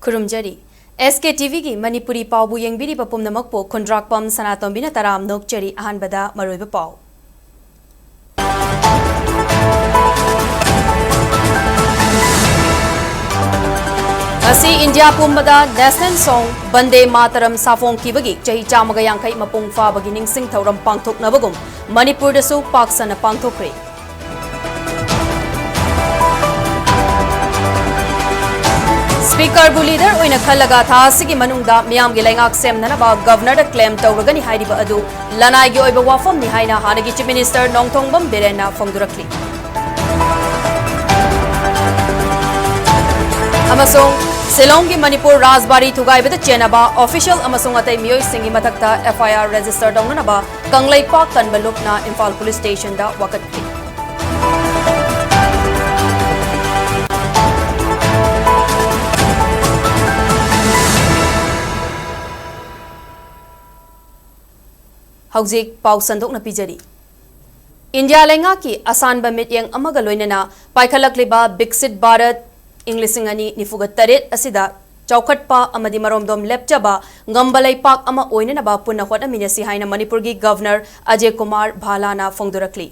Kurumjari SKTV की Manipuri पावबु यंगबिरी पपुमनमकपो खुंद्राकपम सनातोंबिना तराम नोकचरी अहानबदा मरुइबा पाव असी India पुंबदा national song बंदे मातरम साफोंग किबगी चही चामगा यांखै मपुंग फाबगी निंगसिंग थौरम पांगथोकनबगुम मणिपुरदसु पाकसना पांगथोकरे स्पीकर बु लीडर ओइना खलगा था सिगी मनुंगदा मियाम गे लैंगाक सेमननबा गवर्नर दा क्लेम तौरगनी हाइरिबा अदु लनाइगी ओइबा वाफम नि हाइना हानगी चीफ मिनिस्टर नोंगथोंगबम बिरेना फोंगदुरखली अमसोंग सिलोंग की मणिपुर राजबारी थुगाइबदा चेनबा ऑफिशियल अमसोंग अतै मियोय सिंगी मथक्ता एफआईआर रजिस्टर दौननबा कंगलैपा कनबलुपना इम्फाल पुलिस स्टेशन दा वकतखली हौजिक पाउ संदोकना पिजरी इंडिया लेंगा की असानबा मित्यंग अमगा लोइनना पाइखलकलिबा विकसित भारत इंग्लिशिंग अनि निफुगा तरेट असिदा चौखटपा अमदि मरोमदोम लेपचबा गंबलै पाक अमा ओइननबा पुन्ना होटमिनसी हाइना मणिपुर की गवर्नर अजय कुमार भालाना फोंगदुरखली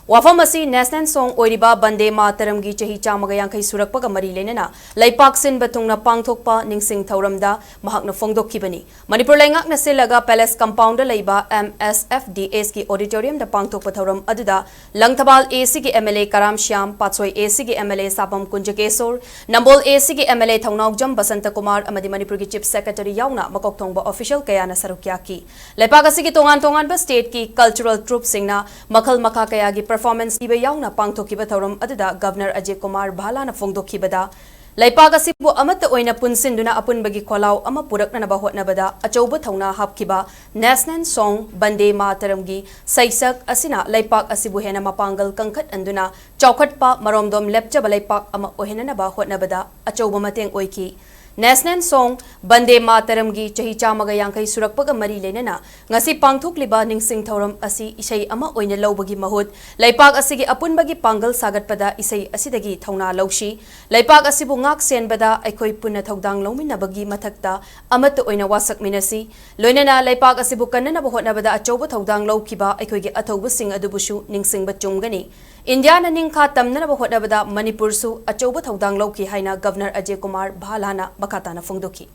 वाफम असी नेशनल सॉन्ग ओइरिबा बंदे मातरम की चही चामगा यांखै सुरकपगा मरी लेनना लैपाक सिन बतुंगना पांगथोकपा निंगसिंग थौरमदा महकना फोंगदोखिबनी मणिपुर लैंगाकना सिलगा पैलेस कंपाउंड लैबा MSFDS की ऑडिटोरियम दा पांगथोकपा थौरम अदुदा लंगथबाल AC की MLA कराम श्याम पात्सोय AC की MLA सापम कुंजकेसोर नंबोल AC की MLA थौनाउजम बसंत कुमार अमदि मणिपुर की चीफ सेक्रेटरी याउना मकोक थोंगबा ऑफिशियल कयाना सरुक्या की लैपाक असी की तोंगान स्टेट की कल्चरल ट्रूप सिंगना मखल मखा कया की परफॉर्मेंस इबे याउना पांगथोकिबा थौरम अदुदा गवर्नर अजय कुमार भालाना फोंगदोखिबदा लैपाक असिबु अमत ओइना पुनसिंदुना अपुनबगी खोलाव अमा पुरकनबा होटनबदा अचौबा थौना हापखिबा नेशनल सॉन्ग बंदे मातरमगी सैसक असिना लैपाक असिबु हेना मपांगल कंखत अंदुना चौखटपा मरोमदोम लेपचबा लैपाक अमा ओहेननबा होटनबदा अचौबा मतेंग ओइकी नेशनल सॉन्ग बंदे मातरम की चही चामगा यांखै सुरकपगा मरी लेनना ngasi पांगथोकलिबा निंगसिंग थौरम असि इसै अमा ओइना लौबगी महुत लैपाक असिगी अपुनबगी पांगल सागतपदा इसै असिदगी थौना लौशी लैपाक असिबु ngak सेनबदा अखोइ पुन्ना थौदांग लौमिनबगी मथक्ता अमत ओइना वासकमिनसी लोइनना लैपाक असिबु कन्ननबा होटनबदा अचौबा थौदांग लौखिबा अखोइगी अथौबसिंग अदुबुसु निंगसिंगबा चुंगनी इंडिया ना निंखा तमननबा होटनबदा मणिपुरसु अचौबा थौदांग लौखि हाइना गवर्नर अजय कुमार भालाना बकाताना फोंगदोखि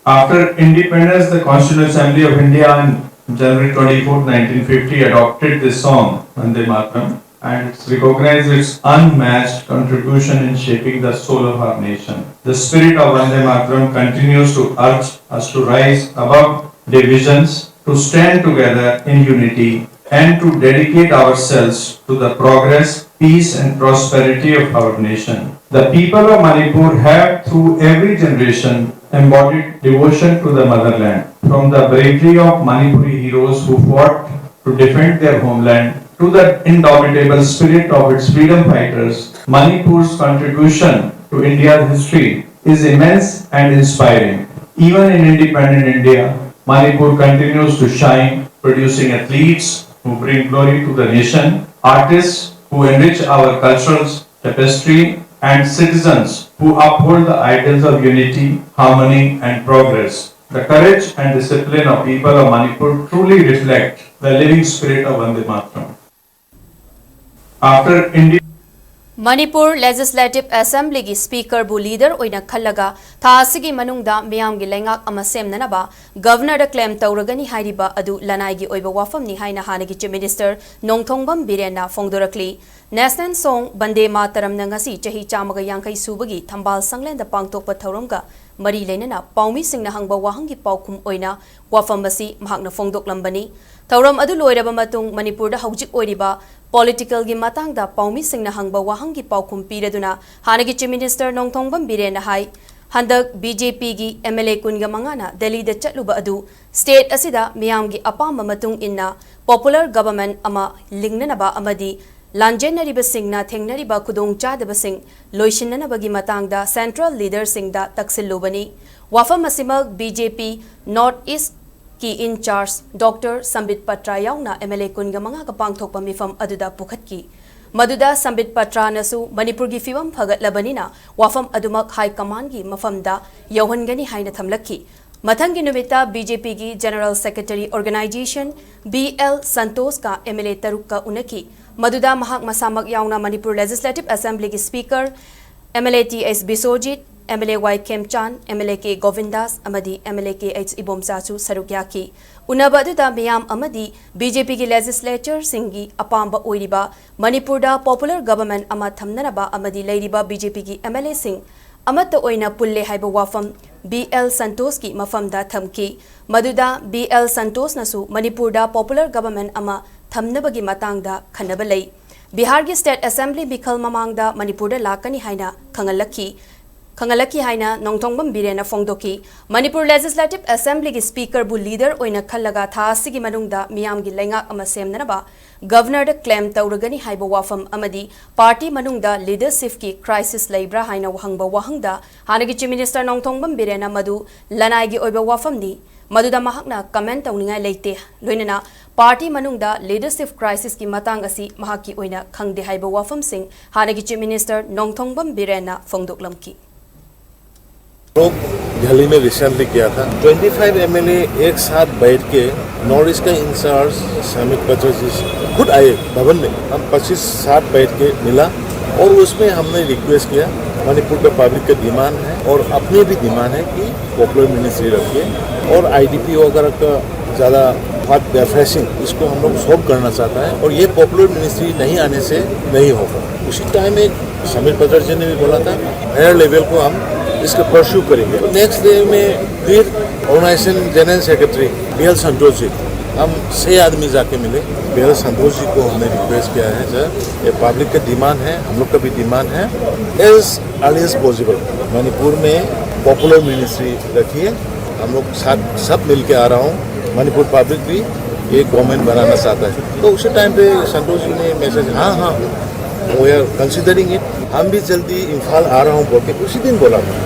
After independence, the Constitutional Assembly of India on January 24, 1950 adopted this song, Vande Mataram, and recognized its unmatched contribution in shaping the soul of our nation. The spirit of Vande Mataram continues to urge us to rise above divisions, to stand together in unity, and to dedicate ourselves to the progress, peace and prosperity of our nation. The people of Manipur have through every generation embodied devotion to the motherland. From the bravery of Manipuri heroes who fought to defend their homeland to the indomitable spirit of its freedom fighters, Manipur's contribution to India's history is immense and inspiring. Even in independent India, Manipur continues to shine, producing athletes who bring glory to the nation, artists who enrich our cultural tapestry, and citizens who uphold the ideals of unity, harmony, and progress. The courage and discipline of people of Manipur truly reflect the living spirit of Vande Mataram. After India Manipur legislative assembly की speaker बु leader ओइना खल्लगा थासिगी मनुंगदा मियाम गी लैंगाक अमा सेमननबा governor claim तौरगनी हाइरिबा अदु लनाइगी ओइबा वाफमनी हाइना हानगी chief minister Nongthombam बिरेना फोंगदोरखली national song बंदे मातरम नंगसी चही चामगा यांखै सुबगी थंबाल संगलेंदा पांगतोकपा थौरमगा मरी लेनना पाउमी सिंगना हंगबा वाहंगी पाउखुम ओइना वाफम असी महकना फोंगदोकलंबनी थौरम अदु लोइरबा मतुंग मणिपुरदा हौजिक ओइरिबा पॉलिटिकल की मातांगदा पाउमी सिंगना हंगबा वाहंगी पाउखुम पीरदुना हानगी chief minister Nongthombam बिरेना high हंदक BJP की MLA कुनगा मंगाना दिल्ली दा चटलुबा अदु स्टेट असिदा मियामगी अपाम मतुंग इन्ना पॉपुलर गवर्नमेंट अमा लिंगननबा अमदी लांजेनरिबसिंगना थेंगनरिबा खुदोंग चादबसिंग लोइसिननबगी मतांगदा सेंट्रल लीडरसिंगदा तक्सिलुबनी वाफम असिमक बीजेपी नॉर्थ ईस्ट की इंचार्ज डॉक्टर संबित पत्रा याउना MLA कुनगा मंगा का पांगथोकपा मिफम अदुदा पुखत की Maduda Sambit Patra nasu Manipur gi fiwam phagatlabanina wafam adumak High Command gi mafamda yauhangani haina thamlaki. Mathangi numita BJP gi General Secretary Organization BL Santos ka MLA Taruk ka unaki. Maduda mahak masamak yauna Manipur Legislative Assembly gi Speaker MLA TS Bisojit, MLA Y Kemchan, MLA K Govindas, amadi MLA K H Ibomsachu Sarukyaki. Unabaduda Miyam amadi BJP gi Legislature Singi Apamba Oiriba, Manipurda Popular Government ama Thamnanaba amadi Lairiba BJP gi MLA Singh, Amata Oina Pulle Haiba Wafam, BL Santos ki Mafamda Thamki, Maduda BL Santos nasu Manipurda Popular Government ama Thamnabagi Matangda Khanabalay. Bihar gi State Assembly Bikhal Mamangda Manipurda Lakani Haina Kangalaki Haina Nongtongbam Birena Fongdoki Manipur Legislative Assembly gi Speaker bu leader oina khallaga tha sigi manungda miyam gi lengak ama semnanaba Governor da claim tauragani haiba wafam amadi party manungda leadership ki crisis leibra haina wahangba wahangda hanagi Chief Minister Nongtongbam Birena madu lanai gi oiba wafam ni Maduda mahakna comment tauningai leite loinana party manungda leadership crisis ki matang asi mahaki oina khangde haiba wafam sing hanagi Chief Minister Nongtongbam Birena Fongdoklamki Delhi में recently किया था 25 MLA एक साथ बैठ के north east का in charge समित पत्र जी खुद आए भवन में हम 25-60 बैठ के मिला और उसमें हमने रिक्वेस्ट किया मणिपुर का पब्लिक का डिमांड है और अपने भी डिमांड है कि पॉपुलर मिनिस्ट्री रखिए और आईडीपी वगैरह का ज़्यादा हार्ट रिफ्रेशिंग इसको हम लोग सॉल्व करना चाहता है और ये पॉपुलर मिनिस्ट्री नहीं आने से नहीं होगा। उसी टाइम में समित पत्र जी ने भी बोला था हायर लेवल को हम इसका परस्यू करेंगे। नेक्स्ट डे में फिर organisation general secretary BL Santosh ji हम 6 आदमी जाके मिले। BL संतोष जी को हमने रिक्वेस्ट किया है सर ये पब्लिक का डिमांड है हम लोग का भी डिमांड है as early as possible Manipur में पॉपुलर मिनिस्ट्री रखिए। हम लोग साथ सब मिल के आ रहा हूँ मणिपुर पब्लिक भी ये गवर्नमेंट बनाना चाहता है। तो उसी टाइम पे संतोष जी ने मैसेज हाँ वी आर कंसिडरिंग इट हम भी जल्दी इम्फाल आ रहा हूँ बोल के उसी दिन बोला था।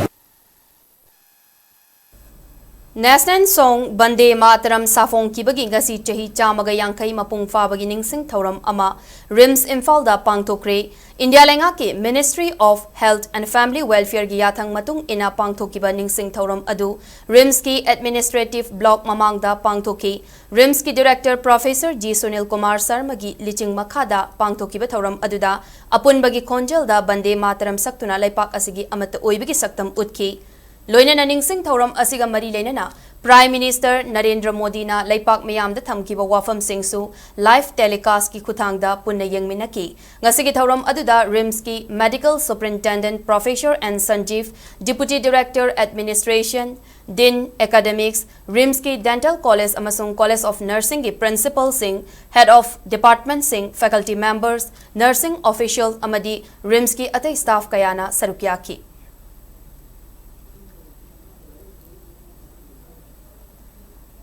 National Song Bande Mataram Safong Kibagi Gasi Chahi Chamaga Yankai Mapung Fabagi Ningsing Thoram Ama Rims Imphal da Pangtokre India Lenga ke Ministry of Health and Family Welfare gi yathang matung ina pangthokiba Ningsing Thoram adu Rims ki Administrative Block Mamang da pangthoki Rims ki Director Professor G Sunil Kumar Sarma gi liching makhada pangthokiba thoram aduda apun bagi khonjal da Bande Mataram saktuna laipak asigi amata oibigi saktam utki Loinana Ningsing Thoram asiga mari leinana Prime Minister Narendra Modi na laipak mayam da thamkiba wafam singsu live telecast ki khuthangda punna yengminaki ngasigi thoram aduda Rims ki Medical Superintendent Professor N Sanjeev Deputy Director Administration Din Academics Rims ki Dental College amasung College of Nursing ki Principal Singh Head of Department Singh Faculty Members Nursing Officials amadi Rims ki atai staff kayana sarukyaki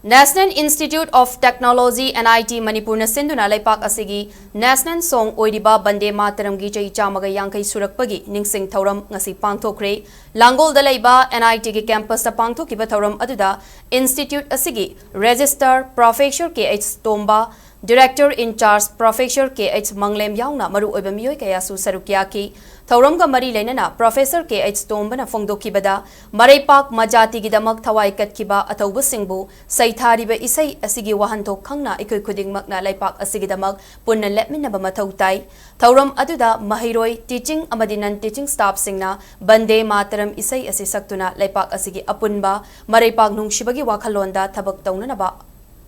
National Institute of Technology NIT Manipur na sinduna laipak asigi National Song Oiriba Bande Mataram gi chai chamaga yangkai surakpagi ningsing thoram ngasi pangthokre Langol da laiba NIT gi campus ta pangthokiba thoram aduda Institute asigi Registrar Professor KH Tomba Director in Charge Professor KH Manglem yauna maru oiba miyoi kaya su sarukyaki Thoram ga mari leinana Professor KH Tomba na fongdokibada Maraipak Majati gi damak thawai katkiba atauba singbu saithariba isai asigi wahanthok khangna ikoi khudingmakna laipak asigi damak punna lepminaba mathau tai Thoram aduda mahiroi teaching amadi non teaching staff singna Bande Mataram isai asi saktuna laipak asigi apunba Maraipak nungshibagi wakhalonda thabak taunanaba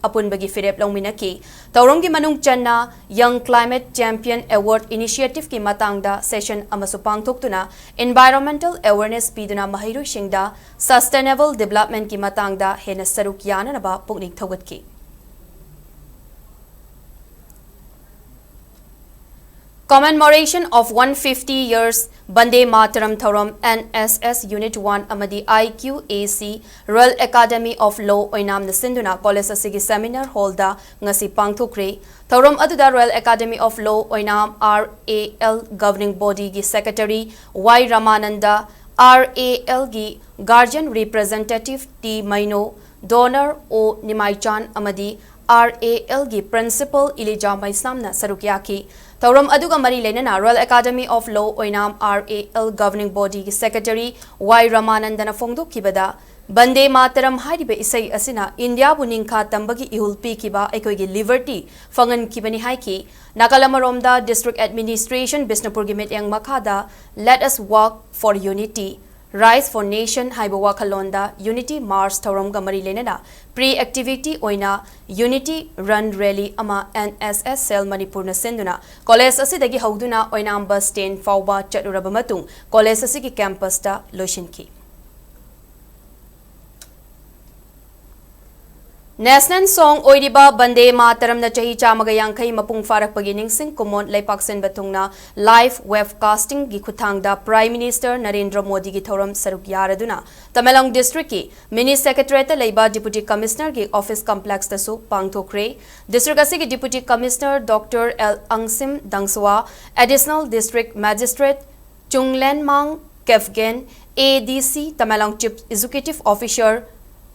Apunbagi Firep Longminaki, Tauromgi Manung Channa, Young Climate Champion Award Initiative ki matangda session amasupang toktuna, Environmental Awareness Piduna Mahiru Shingda, Sustainable Development ki matangda Henasaruk Yana Naba Puknik Tawatki. Commemoration of 150 years Bande Mataram Thoram NSS Unit 1 Amadi IQAC Royal Academy of Law Oinam na Sinduna College asigi Seminar Hall da ngasi pangthokre Thoram aduda Royal Academy of Law Oinam RAL Governing Body gi Secretary Y Ramananda RAL gi Guardian Representative T Maino Donor O Nimaichan Amadi RAL gi Principal Ilija Maisamna saruk yaki. Tauram aduga mari lenana Royal Academy of Law oinam RAL Governing Body gi Secretary Y Ramanandana Fongdo kibada. Bande Mataram haidibe isai asina India bu ningkha tambagi ihulpi kiba ekoigi liberty fangan kibani haiki Nakalamaromda District Administration Bisnupur gi mityang makada Let Us Walk for Unity Rise for Nation haiba wakalonda Unity March Tauram ga mari lenana pre-activity oina Unity Run Rally ama NSS Cell Manipur na senduna college asidagi hauduna oinam bus 10 fawba chaturaba matung college asigi campus da loishinki National Song Oiriba Bande Mataram na chahi chamaga yangkai mapung farak pagining sing kumon laipak sen batungna live webcasting gi kuthangda Prime Minister Narendra Modi gi thoram saruk yaraduna Tamenglong District ki Mini Secretariat Laiba Deputy Commissioner gi Office Complex tasu pangthokre District asigi Deputy Commissioner Dr. L. Angsim Dangswa Additional District Magistrate Chunglen Mang Kefgen ADC Tamenglong Chief Executive Officer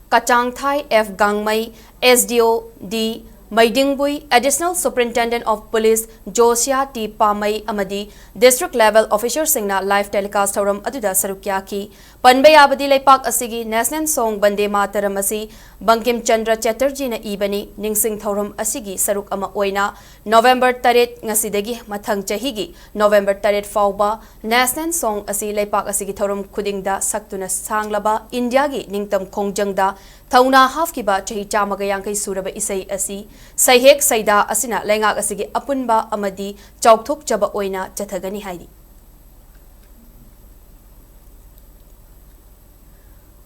Kachangthai F. Gangmai, SDO D. Maidingbui, Additional Superintendent of Police Josia T. Pamai Amadi, District Level Officer Singna Live Telecast Tauram Aduda Sarukyaki, Panbay Abadi Laipak Asigi, National Song Bande Mataram Asi, Bankim Chandra Chatterjee na Ibani, Ningsing Tauram Asigi, Saruk Ama Oina, November 3 Ngasidegi, Mathang Chahigi, November 3 Fauba, National Song Asi Laipak Asigi Tauram Kudingda, Saktuna Sanglaba, Indiagi, Ningtam Kongjangda, Tauna half kiba chahi chamagayang kay suraba isay asi, sayhek sayda asina lengak asigi apunba amadi chawkthok chaba oina chathagani haidi.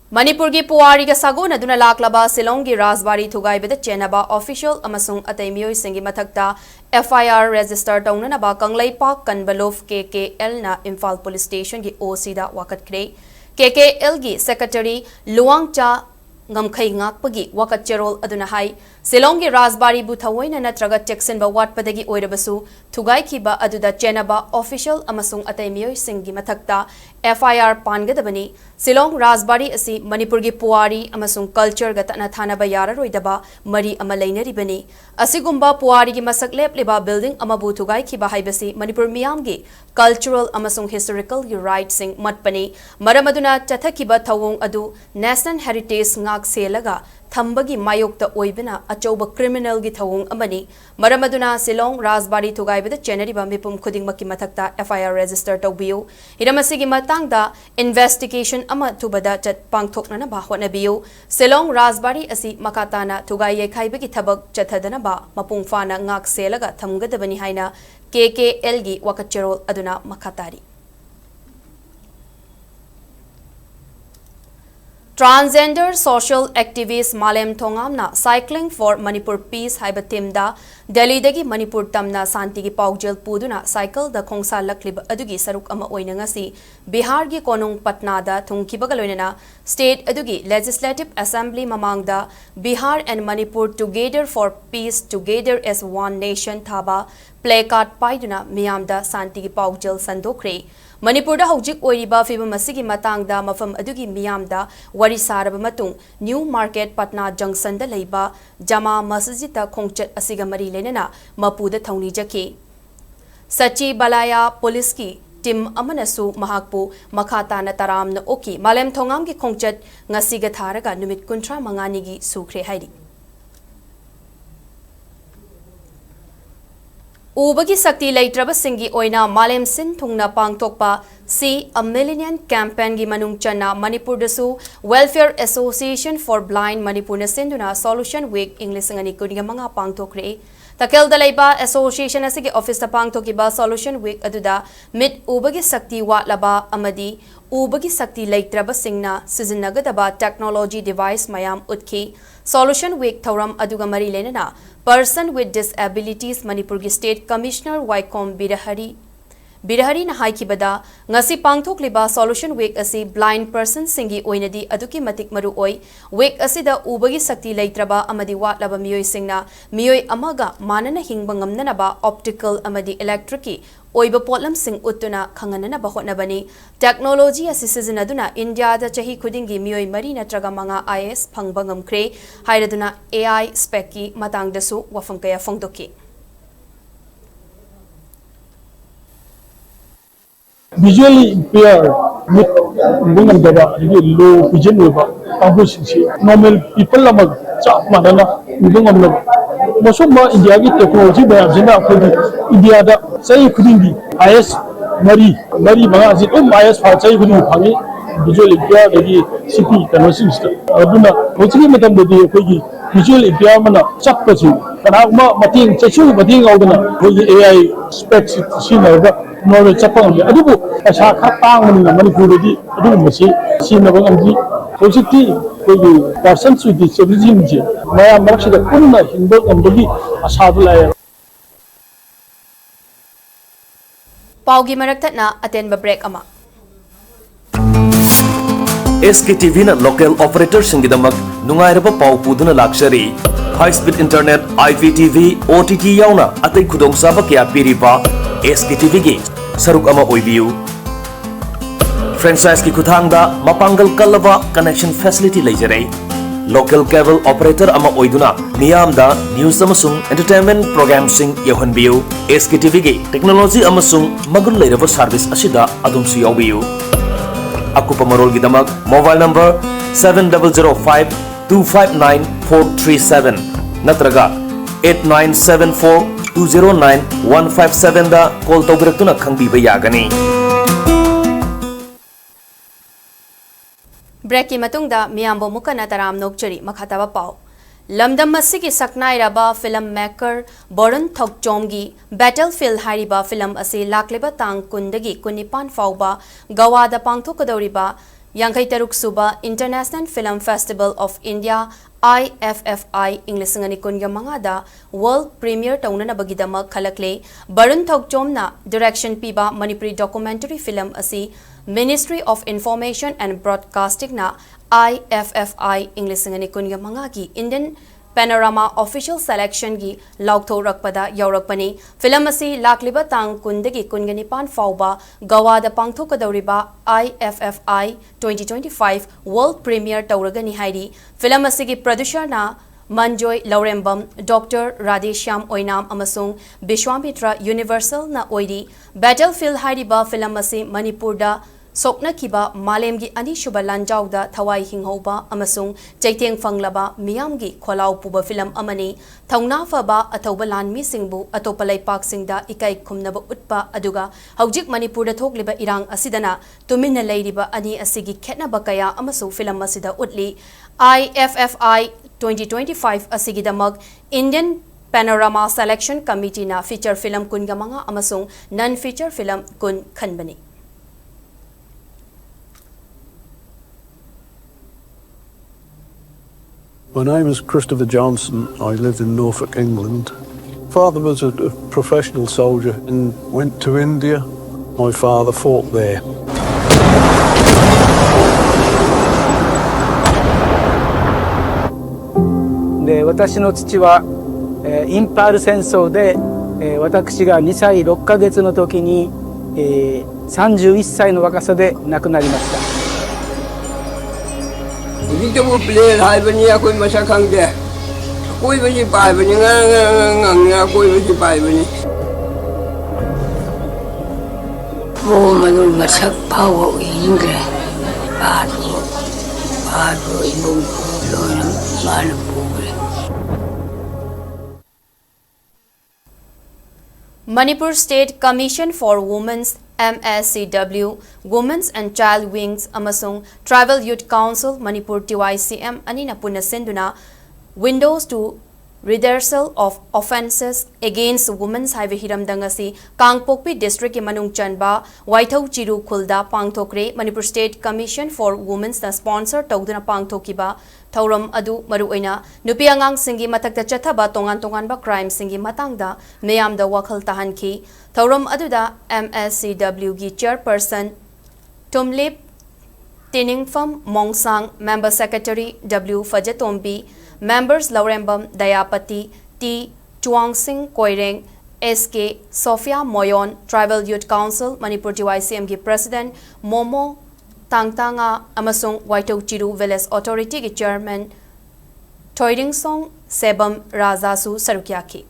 Manipur gi puwari ga sago na duna laklaba Silong gi Rajbari thugai beda chenaba official amasung atay miyoy singi mathakta FIR register taunanaba Kanglaipak Kanbalof KKL na Imphal Police Station gi OC da wakat kre. KKL gi Secretary Luangcha Ngamkai ngakpagi wakat cherol aduna hai Silong gi Rajbari bu thawoina natraga Jackson ba watpadagi oirabasu thugai khiba aduda chenaba official amasung atay miyoy singi mathakta FIR pangadabani Silong Rajbari asi Manipur gi puwari amasung culture ga tana thana ba yararoidaba mari ama leinaribani asigumba puwari gi masak lepliba building ama bu thugai khiba haibasi Manipur miyam gi cultural amasung historical gi right sing matpani maramaduna chathakiba thawong adu National Heritage ngak selaga Thambagi mayokta oibina achauba criminal gi thawong amani maramaduna Silong Rajbari thugai beda chenari ba mipum khudingmaki mathakta FIR register tawbiu iramasigi matangda investigation ama tubada chat pangthokna ba hotnabiu Silong Rajbari asi makatana thugai yekhaiba gi thabak chathadana ba mapung fana ngak selaga thamgadabani haina KKL gi wakachero aduna makatari Transgender social activist Malem Thongamna cycling for Manipur peace haiba timda Delhi dagi Manipur tamna santi gi paujel puduna cycle da khongsa laklib adugi saruk ama oina ngasi Bihar gi konung Patna da thungkibaga loinana state adugi legislative assembly mamangda Bihar and Manipur together for peace together as one nation thaba placard paiduna miyamda santi gi paujel sandokre Manipur da hojik oiriba fibam asigi matangda mafam adugi miyamda wari saraba matung New Market Patna Junction da leiba Jama Masjid da khongchat asiga mari lenana mapuda thauni jake Sachi Balaya Police ki Tim amanasu mahakpu makata na taram na oki Malem Thongam ki khongchat ngasiga tharaga numit kuntra mangani gi sukre haidi Ubagi sakti leitraba singi oina Malem Sin thungna pangtokpa See a Millennium Campaign gi manung chana Manipur dasu Welfare Association for Blind Manipur na sinduna Solution Week English ngani kuninga mga pangtokre Takel dalaiba Association asigi office ta pangtokiba Solution Week aduda mid ubagi sakti watlaba amadi ubagi sakti leitraba singna sizinnagadaba technology device mayam utki Solution Week thauram aduga mari lenana Person with Disabilities Manipur State Commissioner Waikom Birahari na haikibada ngasi pangthokliba solution week asi blind person singi oinadi aduki matik maru oi week asida ubagi sakti leitraba amadi watlaba miyoi singna miyoi amaga manana hingba ngamnanaba optical amadi electric oiba potlam sing utuna khanganana bahotnabani technology asisizanaduna India da chahi khudingi miyoi mari natraga manga IS phangba ngamkhre hairaduna AI spec ki matang dasu wafam kaya phongdoki visually impaired with low vision normal people India technology India IS Mari IS visual impaired city visual impairment chappachi kanagma mating chachu mating audana AI specs sinarga knowledge chapang adubu asa khatang na Manipur di adu masi sinaba amji hojiti kogi persons with disability maya marakshida kunna hindu amdogi asadu laya paugi maraktatna atenba break ama SKTV na local operator singidamak nungairaba pau puduna lakshari high speed internet IPTV OTT yauna atai khudong saba kya piriba SKTV gi saruk ama oibiu franchise ki kuthangda mapangal kalava connection facility leijare local cable operator ama oiduna miyamda news amasung entertainment program sing yahonbiu SKTV gi technology amasung magun leiraba service asida adumsu yawiu Akupa Marol Gidamak mobile number 7005259437 Natraga 8974209157 da call tawbirakuna khangbiba yagani break ki matungda miyambo mukana taram nokchari makhataba pau Lamdam masigi saknairaba film maker Boran Thokchomgi Battlefield hariba film asi lakleba tang kundagi kunipan fauba Gawada pangthokadoriba Yankai Taruk Suba International Film Festival of India IFFI Inglisingani kunya mangada world premiere taunana bagidama khalakle Boran Thokchomna direction piba Manipuri documentary film asi Ministry of Information and Broadcasting na IFFI Inglisingani kunya manga ki Indian Panorama official selection gi laukto rakpada yaurakpani film asi lakliba tang kundagi kungani pan fauba Gawada pangthokadoriba IFFI 2025 world premiere tauragani hairi film asi gi producer na Manjoy Laurembam Dr. Radheshyam Oinam amasung Bishwamitra Universal na oidi Battlefield hariba film asi Manipur da Sokna kiba malemgi ani shuba lanjauda thawai hinghoba amasung chaiteng fanglaba miyamgi kholau puba film amani thauna faba athoba lanmi singbu atopalai pak singda ikai khumnaba utpa aduga haujik Manipur da thokliba irang asidana tuminna leiriba ani asigi khetnaba kaya amasung film asida utli IFFI 2025 asigi damak Indian Panorama Selection Committee na feature film kun gamanga amasung non feature film kun khanbani My name is Christopher Johnson. I lived in Norfolk, England. Father was a professional soldier and went to India. My father fought there. Imphal 戦争で私が2歳6ヶ月の時に31歳の若さで亡くなりました。Kita mau beli hai bani aku masa kang dia. Aku bani pai bani ngang aku bani pai bani. Oh manul masak pau ingre. Padu ibung lona Manipur. Manipur State Commission for Women's MSCW, Women's and Child Wings amasung Tribal Youth Council Manipur TYCM anina punna senduna windows to Reversal of offences against women haive hiramdang asi Kangpokpi district ki manung chanba Waithau Chiru Khulda pangthokre Manipur State Commission for Women's na sponsor tawduna pangthokiba thauram adu maruoina nupi angang singi mathakta chathaba tongan ba crime singi matangda meyamda wakhal tahanki thauram aduda MSCW gi chairperson Tumlip Tiningfam Mongsang, Member Secretary W. Fajatombi, Members Laurembam Dayapati, T. Chuangsing Koireng, SK Sophia Moyon, Tribal Youth Council, Manipur TYCM ki President Momo Tangtanga, Amasung Waithau Chiru Village Authority ki Chairman Toiring Song Sebam Razasu Sarukyaki.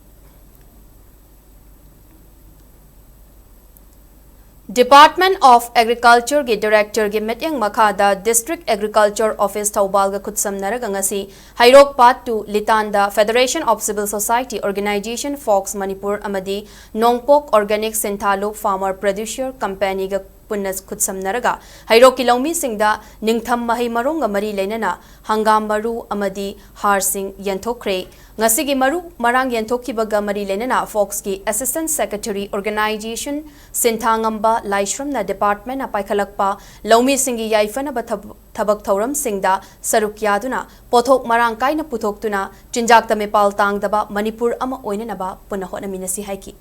Department of Agriculture के Director के meeting makada District Agriculture Office Taubal ga kutsam naragangasi Hairok Part to Litanda Federation of Civil Society Organization Fox Manipur amadi Nongpok Organic Sintalo Farmer Producer Company ga punnas kutsam naraga Hairok ki laumi singda ningtham mahi marong mari leinana hangam maru amadi har sing yanthokre ngasigi maru marang yanthokibaga mari leinana Fox ki Assistant Secretary Organization Sinthangamba Laishramna Department na paikhalakpa laumi singi yaifana ba thabak thauram singda saruk yaduna pothok marang kaina puthoktuna chinjakta mepal tangdaba Manipur ama oinanaba punna honaminasi haiki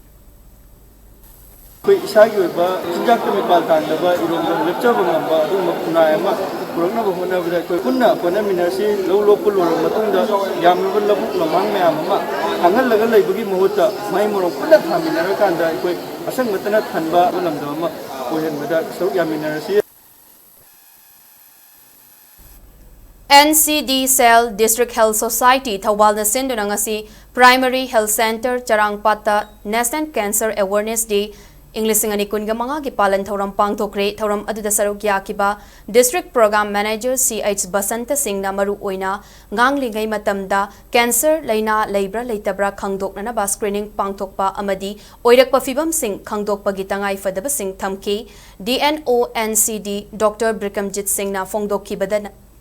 कोई इसागी होइबा चिंजाक में पाल तांदबा इरोंग lecture बंगबा अदुम खुनायमा पुरगना बहोना बदा कोई पुन्ना कोना मिनरसी लो लो पुलो मतुंगदा यामनबा लबुक लमांग मयाम अमा थांगल लगा लैबगी महुता माइ मोरो पुन्ना थामिनर कांदा कोई असंग मतना थानबा लमदमा कोहेनबदा सरुक यामिनरसी NCD Cell District Health Society Thawal na sinduna ngasi Primary Health Center Charangpata National Cancer Awareness Day Englishing ani kunga mga gipalan thauram pangthokre thauram aduda saruk yakiba District Program Manager CH Basanta Singh na maru oina nganglingai matamda cancer laina leibra leitabra khangdokna na ba screening pangthokpa amadi oirakpa fibam sing khangdokpa gitangai fadaba sing thamki DNONCD Dr Brikamjit Singh na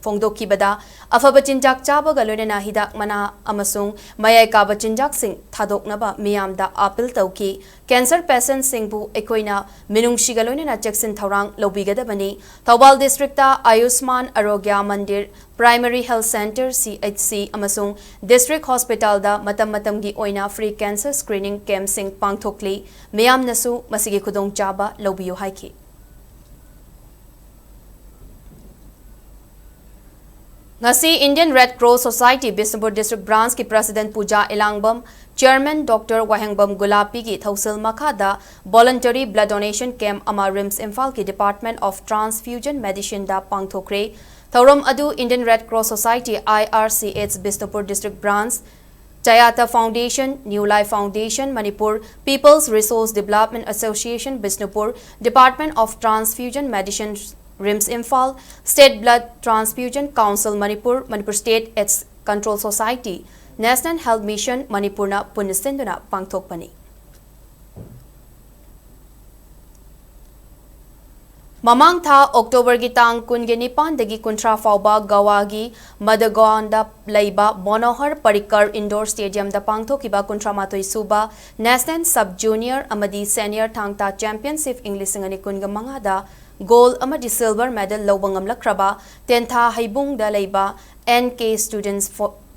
Fongdokibada afaba chinjak chaba galonena hidak mana amasung mayai kaba chinjak sing thadoknaba miyamda appeal tauki cancer patient singbu ekoina minungshi galonena jackson thaurang lobigadabani Thawal district ta Ayushman Arogya Mandir Primary Health Center CHC amasung District Hospital da matam gi oina free cancer screening camp sing pangthokli miyamnasu masigi khudong chaba lobiyo haiki Ngasi Indian Red Cross Society Bisnupur District Branch ki President Puja Elangbam, Chairman Dr. Wahengbam Gulapi ki Thausil Makhada Voluntary Blood Donation Camp ama RIMS Imphal ki Department of Transfusion Medicine da pangthokre Thauram adu Indian Red Cross Society IRCH Bisnupur District Branch Chayata Foundation, New Life Foundation, Manipur, People's Resource Development Association Bisnupur, Department of Transfusion Medicine RIMS Imphal, State Blood Transfusion Council Manipur, Manipur State AIDS Control Society, National Health Mission Manipur na punisinduna pangthokpani. Mamang tha October gi tang kunge nipan dagi kuntra fauba Gawagi Madagawanda Laiba Monohar Parikar Indoor Stadium da pangthokiba kuntra matoi suba National Sub Junior amadi Senior Thangta Championship English ngani kunga mangada Gold amadi silver medal lobangam lakraba tentha haibung da leiba NK Students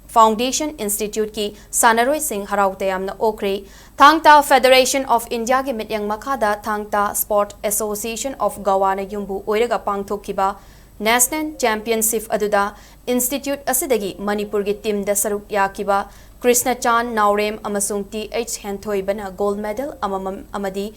Foundation Institute ki Sanaroi Singh Harautayam na okre Thangta Federation of India ki mityang makada Thangta Sport Association of Gawana yumbu oiraga pangthokiba National Championship aduda Institute asidagi Manipur ki team da saruk yakiba Krishna Chan Naurem amasung TH Henthoi bana gold medal amadi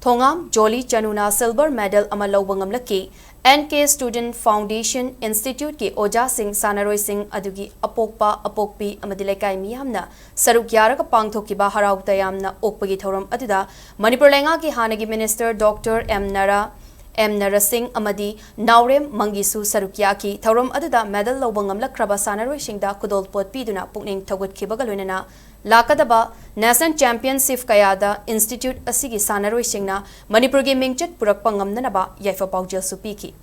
Thongam Jolly Chanuna silver medal ama lobangam laki NK Student Foundation Institute ki Oja Singh Sanaroi Singh adugi apokpi amadilaikai miyamna saruk yaraga pangthokiba harautayamna okpagi thoram aduda Manipur lenga ki hanagi Minister Dr. M. Nara Singh amadi Naurem Mangisu sarukyaki thoram aduda medal lobangam lakraba Sanaroi Singh da kudol pot piduna pukning thogut kibagalunena Lakadaba National Championship Kayada Institute asigi Sanaroi Singna Manipur gi mingchat purak pangamna naba yaifa paujal supiki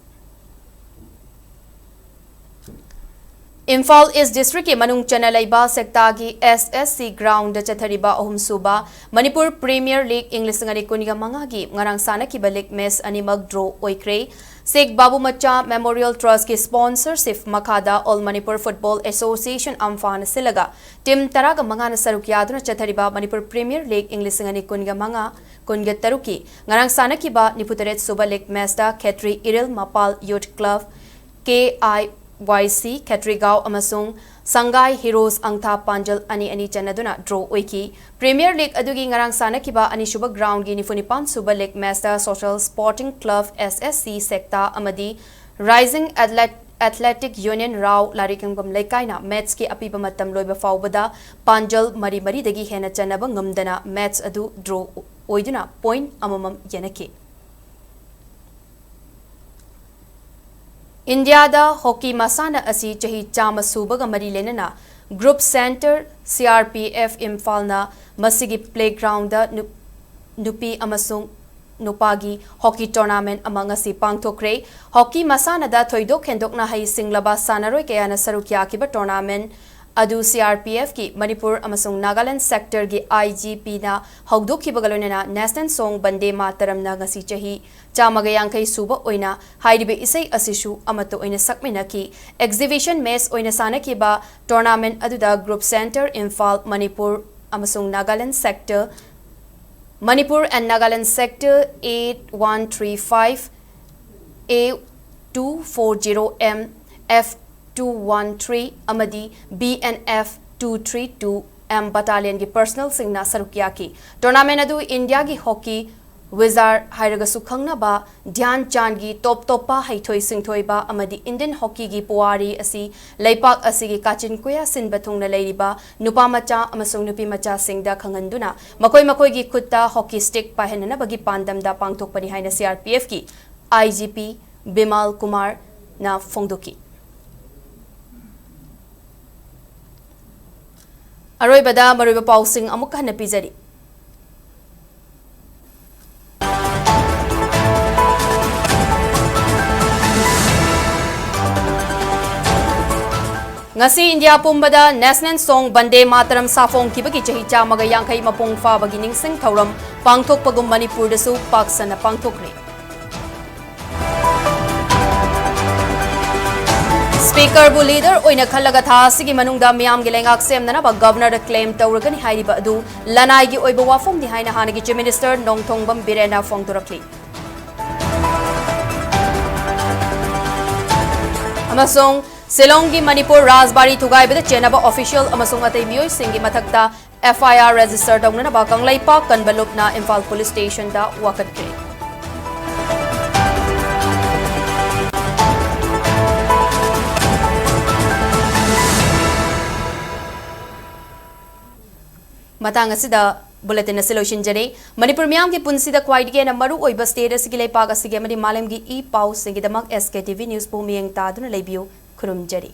Imphal East District ki manung chana laiba sekta ki SSC ground da chathariba ahum suba Manipur Premier League English ngani kuniga manga gi ngarang sana ki balik mes animak draw oikre Sheikh Babu Macha Memorial Trust ki sponsorship makada All Manipur Football Association amfan silaga tim taraga manga na saruk yaduna chathariba Manipur Premier League English ngani kuniga manga kunga taruki ngarang sana ki ba niputaret suba league mes da Khetri Iril Mapal Youth Club KIYC Khetrigao amasung Sangai Heroes Angtha Panjal ani chanaduna draw oiki Premier League adugi ngarang sana kiba ani shuba ground gi nifunipan suba league master Social Sporting Club SSC sekta amadi Rising Athletic Union Rao Larikangam Lekaina match ki apiba matam loiba faubada Panjal mari dagi hena chanaba ngamdana match adu draw oiduna point amamam yanake India da hockey masana asi chahi chama subaga mari lenana group center CRPF Imphal na masigi playground da nupi amasung nupagi hockey tournament among asi pangthokre hockey masana da thoidok hendok na hai singlaba sanaroi kaya na sarukya ki ba tournament adu CRPF ki Manipur amasung Nagaland sector gi IGP na hogdok ki bagalona na national song bande mataram na ngasi chahi chamagayang kai suba oina hairibe isai asishu amato oina sakmina ki exhibition mess oina sana ki ba tournament adu da group center Imphal Manipur amasung Nagaland sector Manipur and Nagaland sector 8135 A240M F213 amadi BNF 232 M battalion ki personal singna sarukya ki tournament adu India gi hockey wizard hairaga sukhangna ba Dhyan Chand gi top pa haithoi singthoi ba amadi Indian hockey gi puari asi leipak asi gi kachin kuya sin bathung na leiriba nupa macha amasung nupi macha singda khanganduna makoi gi khutta hockey stick pahenna bagi pandam da pangthok pani haina CRPF ki IGP Bimal Kumar na phongdoki Aroy bada maroy pausing amuk hana pizari Ngasi India pumbada national song bande mataram safong kibagi chahi chamaga yangkai mapong fa bagi ningsing thauram pangthok pagum Manipur dasu paksana pangthokre Speaker bu leader oina khalaga tha sigi manungda miyam gi lengak semnana ba governor da claim tawragani hairiba adu lanai gi oiba wafom di haina hanagi chief minister Nongthongbam Birena phongdurakli amasong Silongi Manipur Rajbari Thugaibada Chenaba official amasung atai miyoi singi mathakta FIR register dongna ba Kanglaipa Kanbalupna Imphal police station da wakatre Matang asida bulletin solution jare Manipur miyam ki punsida kwaidge na maru oiba state asigi leipak asigi amadi malam gi e pau singi damak SKTV news pu miyeng ta duna leibiu kurum jari